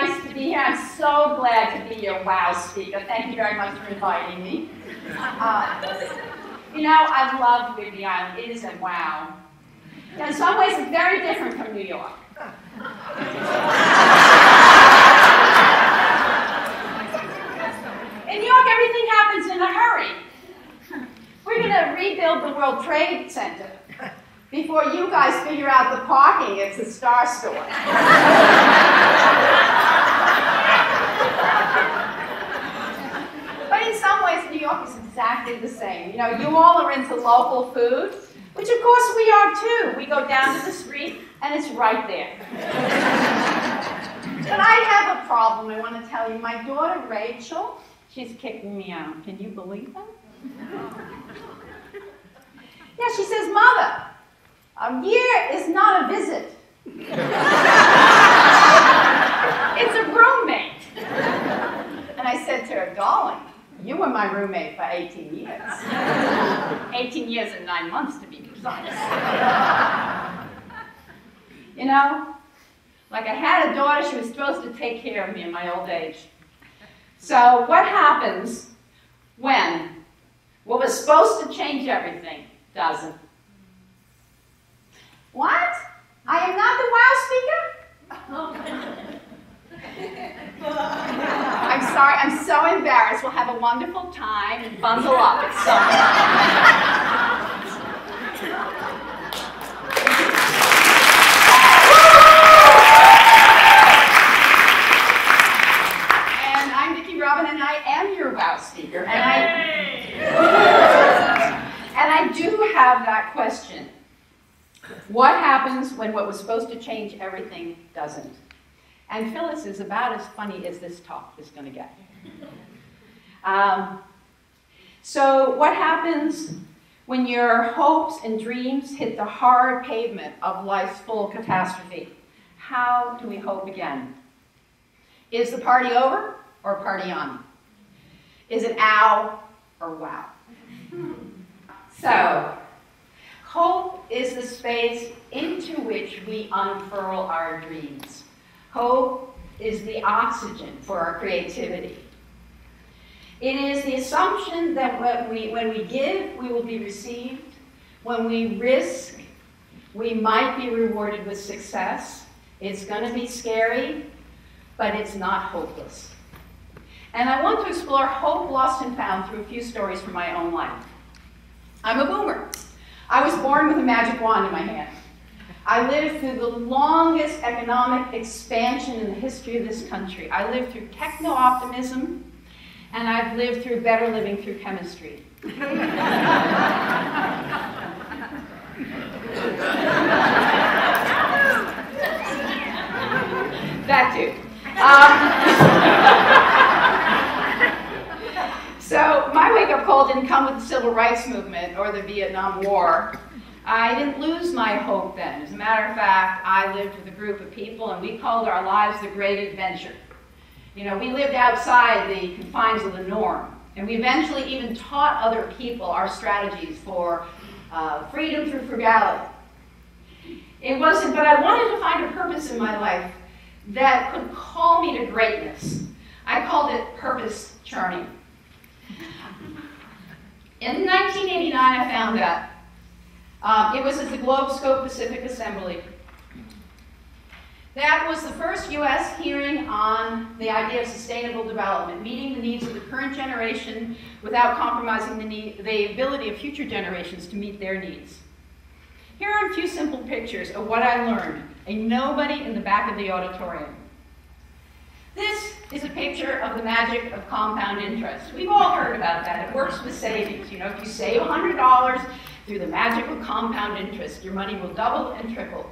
nice to be here. I'm so glad to be your WOW speaker. Thank you very much for inviting me. You know, I love Whidbey Island. It is a wow. In some ways, it's very different from New York. In New York, everything happens in a hurry. We're going to rebuild the World Trade Center before you guys figure out the parking. It's a Star Store. But in some ways, New York is exactly the same. You know, you all are into local food, which of course we are too. We go down to the street and it's right there. But I have a problem I want to tell you. My daughter Rachel, she's kicking me out. Can you believe that? Yeah, she says, Mother, a year is not a visit. It's a roommate. And I said to her, darling, you were my roommate for 18 years. 18 years and 9 months to be precise. You know, like I had a daughter, she was supposed to take care of me in my old age. So what happens when what was supposed to change everything doesn't? What? I am not the WOW speaker? I'm sorry, I'm so embarrassed. We'll have a wonderful time and bundle up at some And I'm Vicki Robin, and I am your WOW speaker. And I do have that question. What happens when what was supposed to change everything doesn't? And Phyllis is about as funny as this talk is going to get. So what happens when your hopes and dreams hit the hard pavement of life's full catastrophe? How do we hope again? Is the party over or party on? Is it ow or wow? So, hope is the space into which we unfurl our dreams. Hope is the oxygen for our creativity. It is the assumption that when we give, we will be received. When we risk, we might be rewarded with success. It's going to be scary, but it's not hopeless. And I want to explore hope lost and found through a few stories from my own life. I'm a boomer. I was born with a magic wand in my hand. I lived through the longest economic expansion in the history of this country. I lived through techno-optimism, and I've lived through better living through chemistry. That too. So my wake-up call didn't come with the Civil Rights Movement or the Vietnam War. I didn't lose my hope then. As a matter of fact, I lived with a group of people, and we called our lives the Great Adventure. You know, we lived outside the confines of the norm, and we eventually even taught other people our strategies for freedom through frugality. It wasn't, but I wanted to find a purpose in my life that could call me to greatness. I called it purpose churning. In 1989, I found that. It was at the Globe Scope Pacific Assembly. That was the first U.S. hearing on the idea of sustainable development, meeting the needs of the current generation without compromising the ability of future generations to meet their needs. Here are a few simple pictures of what I learned, a nobody in the back of the auditorium. This is a picture of the magic of compound interest. We've all heard about that. It works with savings. You know, if you save $100 through the magic of compound interest, your money will double and triple.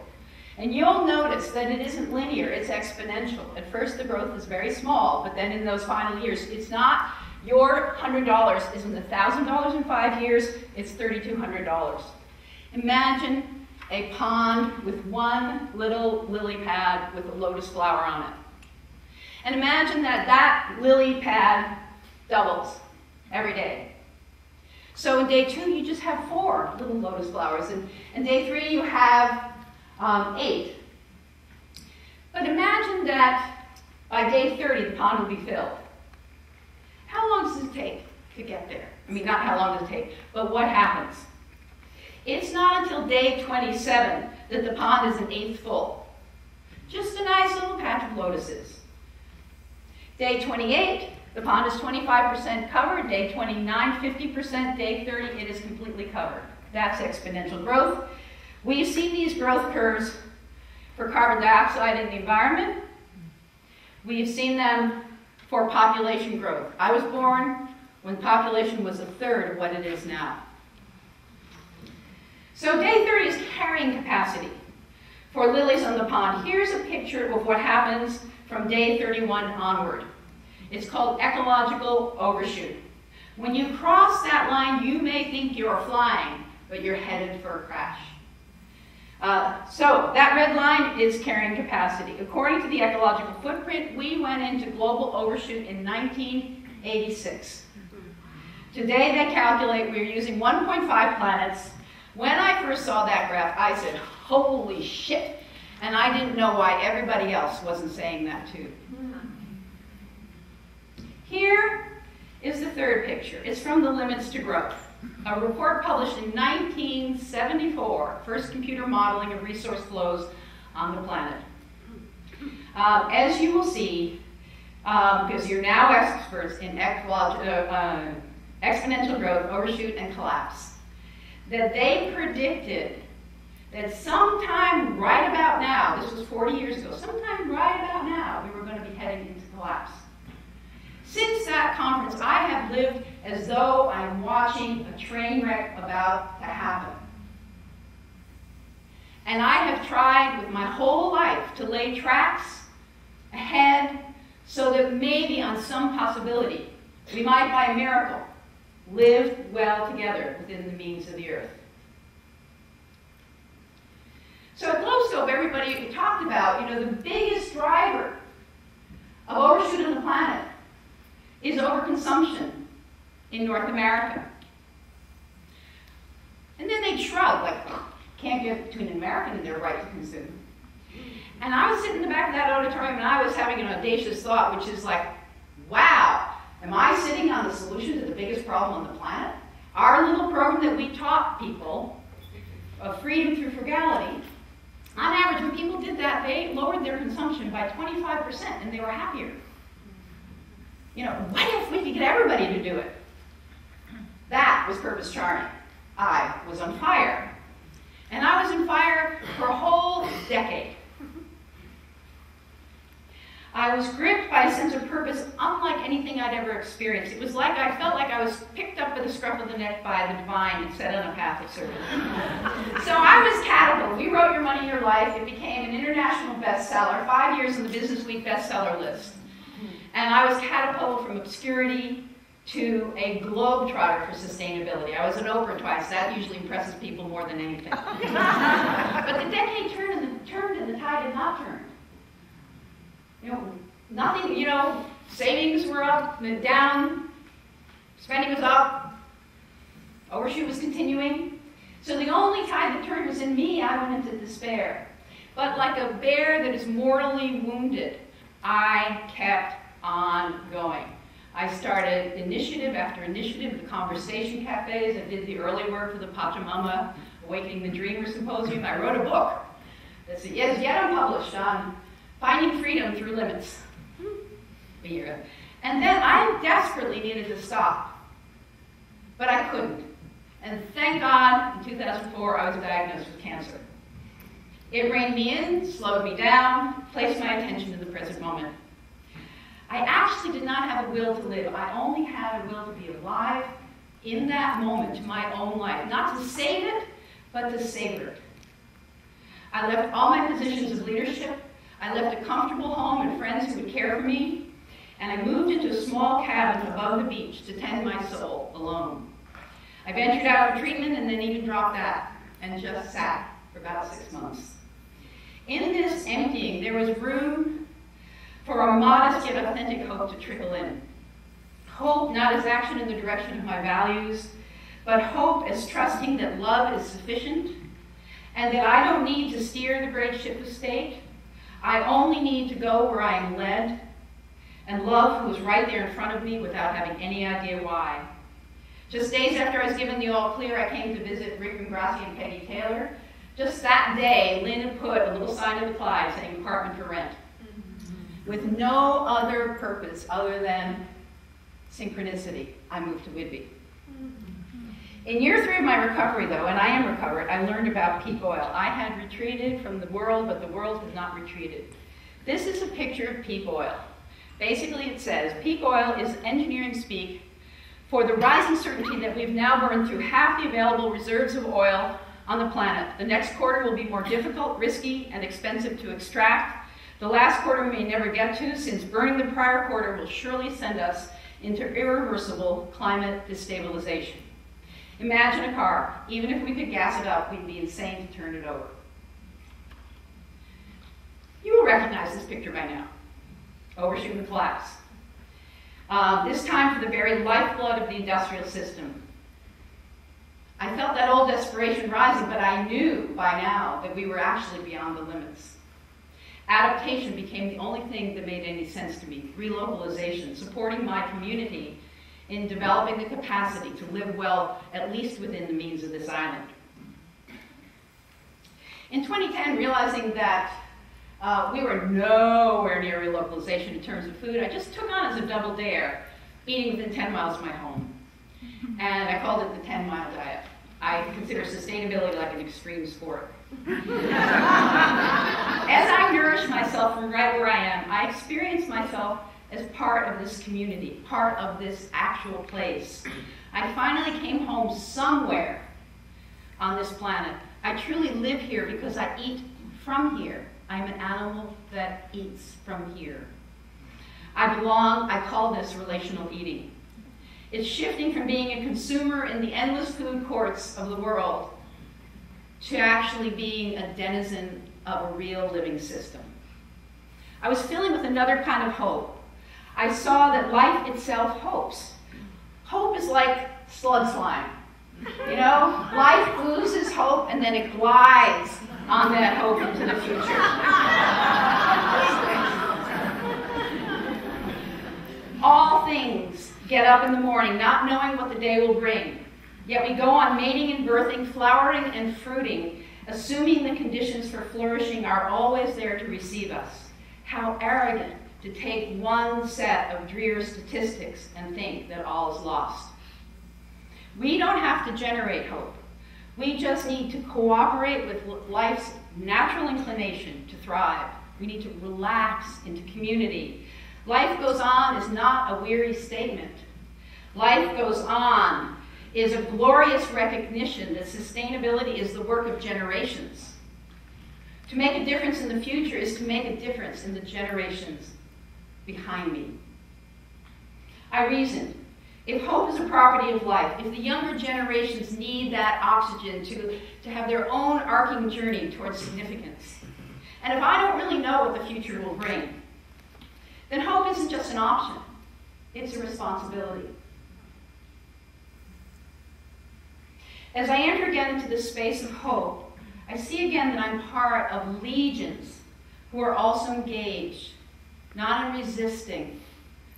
And you'll notice that it isn't linear, it's exponential. At first the growth is very small, but then in those final years, it's not your $100 isn't $1,000 in 5 years, it's $3,200. Imagine a pond with one little lily pad with a lotus flower on it. And imagine that that lily pad doubles every day. So in day 2, you just have 4 little lotus flowers. And day 3, you have 8. But imagine that By day 30, the pond will be filled. How long does it take to get there? I mean, not how long does it take, but what happens? It's not until day 27 that the pond is an eighth full. Just a nice little patch of lotuses. Day 28, the pond is 25% covered. Day 29, 50%. Day 30, it is completely covered. That's exponential growth. We've seen these growth curves for carbon dioxide in the environment. We've seen them for population growth. I was born when population was a third of what it is now. So day 30 is carrying capacity for lilies on the pond. Here's a picture of what happens from day 31 onward. It's called ecological overshoot. When you cross that line, you may think you're flying, but you're headed for a crash. So that red line is carrying capacity. According to the ecological footprint, we went into global overshoot in 1986. Today they calculate we're using 1.5 planets. When I first saw that graph, I said, holy shit. And I didn't know why everybody else wasn't saying that too. Here is the third picture. It's from The Limits to Growth, a report published in 1974, first computer modeling of resource flows on the planet. As you will see, because you're now experts in exponential growth, overshoot, and collapse, that they predicted that sometime right about now, this was 40 years ago, sometime right about now, we were going to be heading into collapse. Since that conference, I have lived as though I'm watching a train wreck about to happen. And I have tried with my whole life to lay tracks ahead so that maybe on some possibility, we might by a miracle live well together within the means of the earth. So at Globescope, everybody talked about, the biggest driver of overshoot on the planet is overconsumption in North America. And then they shrug, like, can't get between an American and their right to consume. And I was sitting in the back of that auditorium and I was having an audacious thought, which is like, wow, am I sitting on the solution to the biggest problem on the planet? Our little program that we taught people of freedom through frugality, on average, when people did that, they lowered their consumption by 25% and they were happier. What if we could get everybody to do it? That was purpose charming. I was on fire. And I was on fire for a whole decade. I was gripped by a sense of purpose unlike anything I'd ever experienced. It was like I felt like I was picked up by the scruff of the neck by the divine and set on a path of service. So I was catapulted. We wrote Your Money, Your Life. It became an international bestseller, 5 years on the Business Week bestseller list. And I was catapulted from obscurity to a globetrotter for sustainability. I was an Oprah twice. That usually impresses people more than anything. But the decade turned and the tide had not turned. Nothing, savings were up, down, spending was up, overshoot was continuing. So the only tide that turned was in me. I went into despair. But like a bear that is mortally wounded, I kept on going. I started initiative after initiative, the conversation cafes. I did the early work for the Pachamama Awakening the Dreamer Symposium. I wrote a book that's yet unpublished on finding freedom through limits. And then I desperately needed to stop, but I couldn't. And thank God, in 2004, I was diagnosed with cancer. It reined me in, slowed me down, placed my attention to the present moment. I actually did not have a will to live. I only had a will to be alive in that moment, to my own life. Not to save it, but to savor it. I left all my positions of leadership. I left a comfortable home and friends who would care for me. And I moved into a small cabin above the beach to tend my soul alone. I ventured out for treatment and then even dropped that and just sat for about 6 months. In this emptying, there was room for a modest yet authentic hope to trickle in. Hope not as action in the direction of my values, but hope as trusting that love is sufficient and that I don't need to steer the great ship of state. I only need to go where I am led and love who was right there in front of me without having any idea why. Just days after I was given the all clear, I came to visit Rick and Grassi and Peggy Taylor. Just that day, Lynn had put a little sign in the Clyde saying apartment for rent, with no other purpose other than synchronicity. I moved to Whidbey. In year 3 of my recovery, though, and I am recovered, I learned about peak oil. I had retreated from the world, but the world has not retreated. This is a picture of peak oil. Basically, it says, peak oil is engineering speak for the rising certainty that we've now burned through half the available reserves of oil on the planet. The next quarter will be more difficult, risky, and expensive to extract. The last quarter we may never get to, since burning the prior quarter will surely send us into irreversible climate destabilization. Imagine a car. Even if we could gas it up, we'd be insane to turn it over. You will recognize this picture by now. Overshoot and collapse. This time for the very lifeblood of the industrial system. I felt that old desperation rising, but I knew by now that we were actually beyond the limits. Adaptation became the only thing that made any sense to me. Relocalization, supporting my community in developing the capacity to live well, at least within the means of this island. In 2010, realizing that we were nowhere near relocalization in terms of food, I just took on as a double dare, eating within 10 miles of my home. And I called it the 10-mile diet. I consider sustainability like an extreme sport. As I nourish myself from right where I am, I experience myself as part of this community, part of this actual place. I finally came home somewhere on this planet. I truly live here because I eat from here. I'm an animal that eats from here. I belong, I call this relational eating. It's shifting from being a consumer in the endless food courts of the world to actually being a denizen of a real living system. I was filling with another kind of hope. I saw that life itself hopes. Hope is like slug slime. You know, life oozes hope and then it glides on that hope into the future. All things get up in the morning, not knowing what the day will bring. Yet we go on mating and birthing, flowering and fruiting, assuming the conditions for flourishing are always there to receive us. How arrogant to take one set of drear statistics and think that all is lost. We don't have to generate hope. We just need to cooperate with life's natural inclination to thrive. We need to relax into community. Life goes on is not a weary statement. Life goes on is a glorious recognition that sustainability is the work of generations. To make a difference in the future is to make a difference in the generations behind me. I reasoned, if hope is a property of life, if the younger generations need that oxygen to have their own arcing journey towards significance, and if I don't really know what the future will bring, then hope isn't just an option, it's a responsibility. As I enter again into this space of hope, I see again that I'm part of legions who are also engaged, not in resisting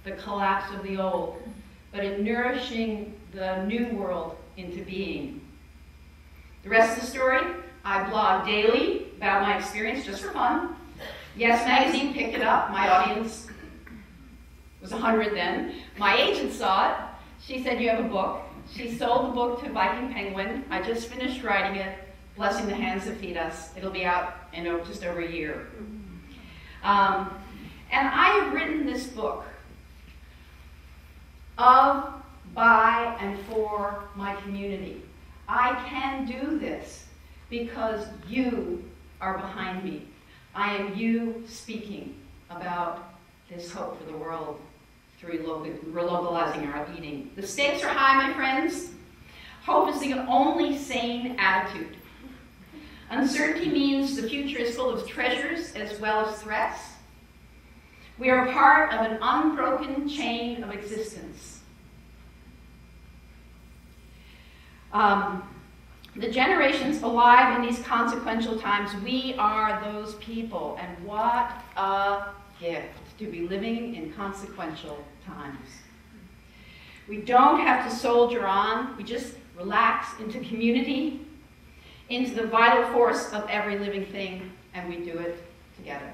the collapse of the old, but in nourishing the new world into being. The rest of the story, I blog daily about my experience just for fun. Yes Magazine picked it up. My audience was 100 then. My agent saw it. She said, you have a book. She sold the book to Viking Penguin. I just finished writing it, Blessing the Hands That Feed Us. It'll be out in just over a year. And I have written this book of, by, and for my community. I can do this because you are behind me. I am you speaking about this hope for the world through relocalizing our eating. The stakes are high, my friends. Hope is the only sane attitude. Uncertainty means the future is full of treasures as well as threats. We are part of an unbroken chain of existence. The generations alive in these consequential times, we are those people, and what a gift. to be living in consequential times. We don't have to soldier on. We just relax into community, into the vital force of every living thing, and we do it together.